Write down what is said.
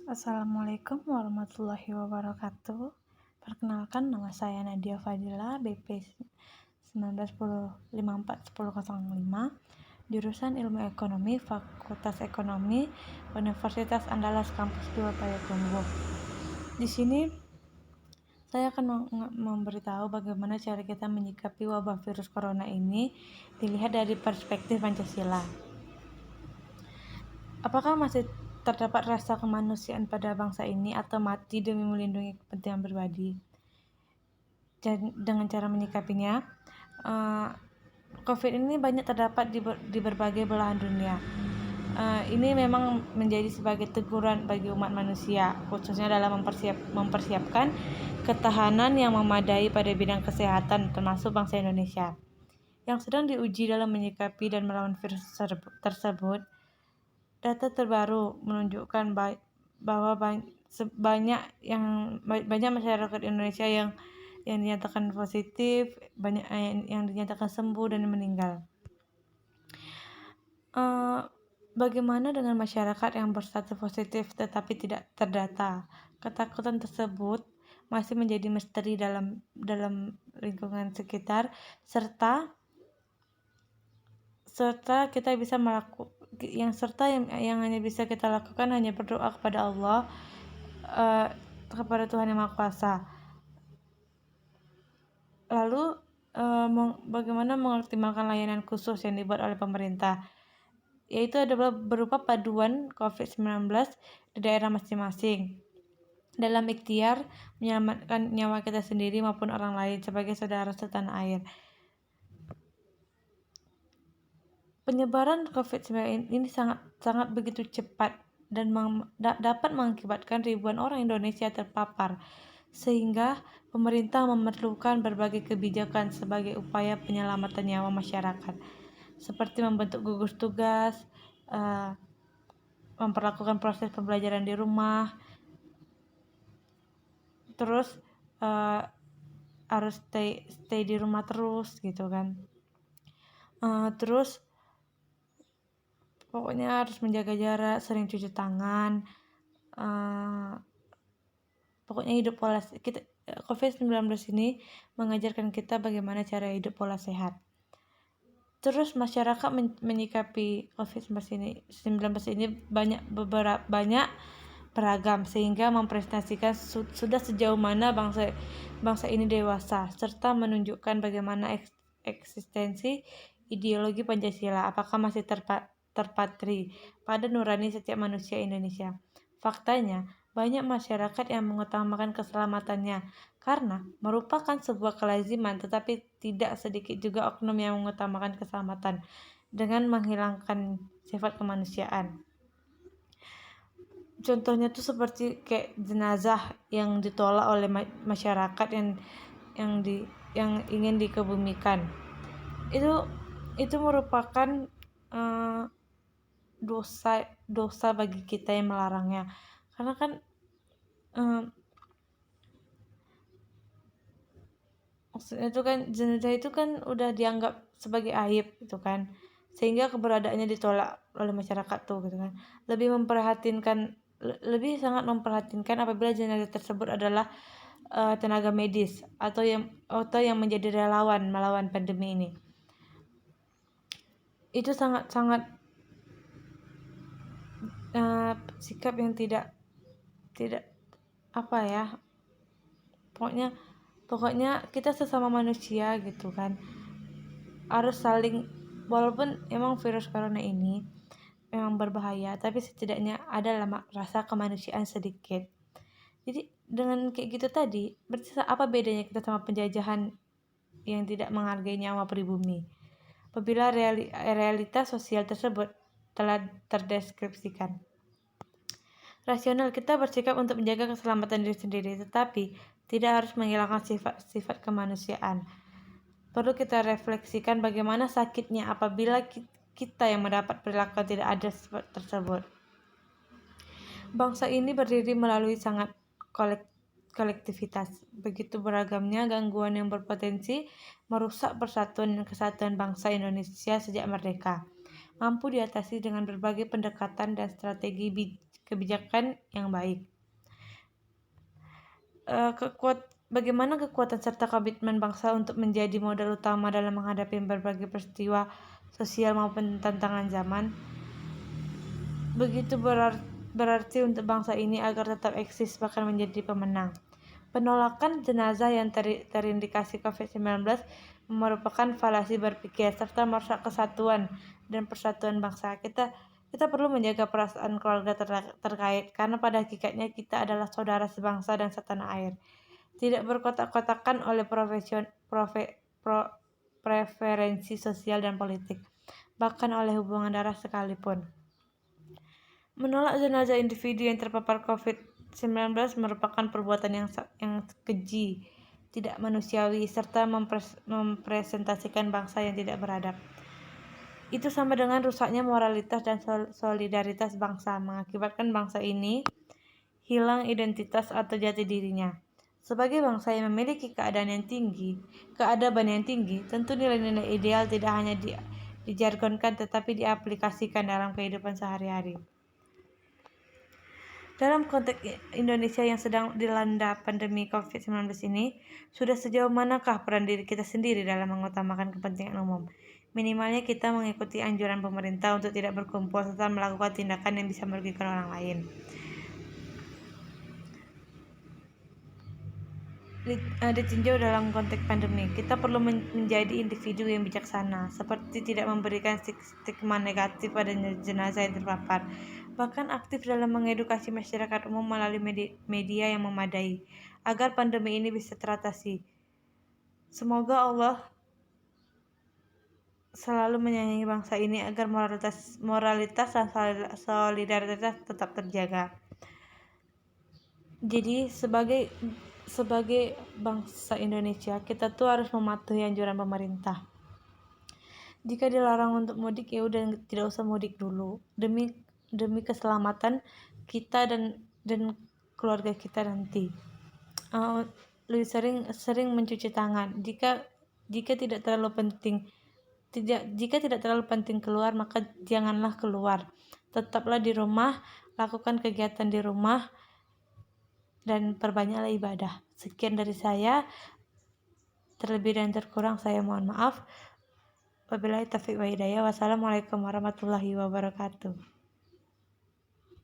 Assalamualaikum warahmatullahi wabarakatuh. Perkenalkan, nama saya Nadia Fadila, BP 1910541005, jurusan Ilmu Ekonomi, Fakultas Ekonomi, Universitas Andalas Kampus 2 Payakumbuh. Di sini saya akan memberitahu bagaimana cara kita menyikapi wabah virus corona ini dilihat dari perspektif Pancasila. Apakah masih terdapat rasa kemanusiaan pada bangsa ini atau mati demi melindungi kepentingan pribadi? Dengan cara menyikapinya, COVID ini banyak terdapat di berbagai belahan dunia. Ini memang menjadi sebagai teguran bagi umat manusia, khususnya dalam mempersiapkan ketahanan yang memadai pada bidang kesehatan, termasuk bangsa Indonesia yang sedang diuji dalam menyikapi dan melawan virus tersebut. Data terbaru menunjukkan bahwa banyak masyarakat Indonesia yang dinyatakan positif, banyak yang dinyatakan sembuh dan meninggal. Bagaimana dengan masyarakat yang berstatus positif tetapi tidak terdata? Ketakutan tersebut masih menjadi misteri dalam lingkungan sekitar, serta kita bisa yang hanya bisa kita lakukan hanya berdoa kepada Allah, kepada Tuhan Yang Maha Kuasa. Lalu bagaimana mengoptimalkan layanan khusus yang dibuat oleh pemerintah, yaitu adalah berupa paduan COVID-19 di daerah masing-masing dalam ikhtiar menyelamatkan nyawa kita sendiri maupun orang lain sebagai saudara setanah air. Penyebaran COVID-19 ini sangat begitu cepat dan dapat mengakibatkan ribuan orang Indonesia terpapar, sehingga pemerintah memerlukan berbagai kebijakan sebagai upaya penyelamatan nyawa masyarakat, seperti membentuk gugus tugas, memperlakukan proses pembelajaran di rumah, terus harus stay di rumah terus gitu kan. Terus pokoknya harus menjaga jarak, sering cuci tangan, pokoknya hidup pola kita. COVID-19 ini mengajarkan kita bagaimana cara hidup pola sehat. Terus masyarakat menyikapi COVID-19 ini banyak beragam, sehingga mempresentasikan sudah sejauh mana bangsa ini dewasa, serta menunjukkan bagaimana eksistensi ideologi Pancasila apakah masih terpatri pada nurani setiap manusia Indonesia. Faktanya, banyak masyarakat yang mengutamakan keselamatannya karena merupakan sebuah kelaziman, tetapi tidak sedikit juga oknum yang mengutamakan keselamatan dengan menghilangkan sifat kemanusiaan. Contohnya tuh seperti kayak jenazah yang ditolak oleh masyarakat yang ingin dikebumikan. Itu merupakan dosa bagi kita yang melarangnya, karena kan maksudnya itu kan jenazah itu kan udah dianggap sebagai aib gitu kan, sehingga keberadaannya ditolak oleh masyarakat tuh gitu kan. Lebih sangat memperhatinkan apabila jenazah tersebut adalah tenaga medis atau yang menjadi relawan melawan pandemi ini. Itu sangat sikap yang tidak apa ya, pokoknya kita sesama manusia gitu kan, harus saling, walaupun emang virus corona ini memang berbahaya, tapi setidaknya ada rasa kemanusiaan sedikit. Jadi dengan kayak gitu tadi, berarti apa bedanya kita sama penjajahan yang tidak menghargai nyawa pribumi? Apabila realitas sosial tersebut telah terdeskripsikan. Rasional, kita bersikap untuk menjaga keselamatan diri sendiri, tetapi tidak harus menghilangkan sifat kemanusiaan. Perlu kita refleksikan bagaimana sakitnya apabila kita yang mendapat perilaku tidak adil tersebut. Bangsa ini berdiri melalui sangat kolektivitas. Begitu beragamnya gangguan yang berpotensi merusak persatuan dan kesatuan bangsa Indonesia sejak merdeka. Mampu diatasi dengan berbagai pendekatan dan strategi kebijakan yang baik. Bagaimana kekuatan serta komitmen bangsa untuk menjadi modal utama dalam menghadapi berbagai peristiwa sosial maupun tantangan zaman. Begitu berarti untuk bangsa ini agar tetap eksis bahkan menjadi pemenang. Penolakan jenazah yang terindikasi COVID-19 merupakan falasi berpikir serta merusak kesatuan dan persatuan bangsa. Kita perlu menjaga perasaan keluarga terkait karena pada hakikatnya kita adalah saudara sebangsa dan setanah air. Tidak berkotak-kotakan oleh preferensi sosial dan politik, bahkan oleh hubungan darah sekalipun. Menolak jenazah individu yang terpapar COVID-19 merupakan perbuatan yang keji, tidak manusiawi, serta mempresentasikan bangsa yang tidak beradab. Itu sama dengan rusaknya moralitas dan solidaritas bangsa, mengakibatkan bangsa ini hilang identitas atau jati dirinya. Sebagai bangsa yang memiliki keadaban yang tinggi, tentu nilai-nilai ideal tidak hanya dijargonkan tetapi diaplikasikan dalam kehidupan sehari-hari. Dalam konteks Indonesia yang sedang dilanda pandemi COVID-19 ini, sudah sejauh manakah peran diri kita sendiri dalam mengutamakan kepentingan umum? Minimalnya kita mengikuti anjuran pemerintah untuk tidak berkumpul serta melakukan tindakan yang bisa merugikan orang lain. Ditinjau dalam konteks pandemi, kita perlu menjadi individu yang bijaksana, seperti tidak memberikan stigma negatif pada jenazah yang terpapar, bahkan aktif dalam mengedukasi masyarakat umum melalui media yang memadai, agar pandemi ini bisa teratasi. Semoga Allah selalu menyayangi bangsa ini agar moralitas dan solidaritas tetap terjaga. Jadi sebagai bangsa Indonesia, kita tuh harus mematuhi anjuran pemerintah. Jika dilarang untuk mudik, ya udah tidak usah mudik dulu, demi keselamatan kita dan keluarga kita nanti. Lebih sering mencuci tangan. Jika tidak terlalu penting keluar, maka janganlah keluar. Tetaplah di rumah, lakukan kegiatan di rumah, dan perbanyaklah ibadah. Sekian dari saya. Terlebih dan terkurang saya mohon maaf. Wabillahi taufiq wa hidayah. Wassalamualaikum warahmatullahi wabarakatuh.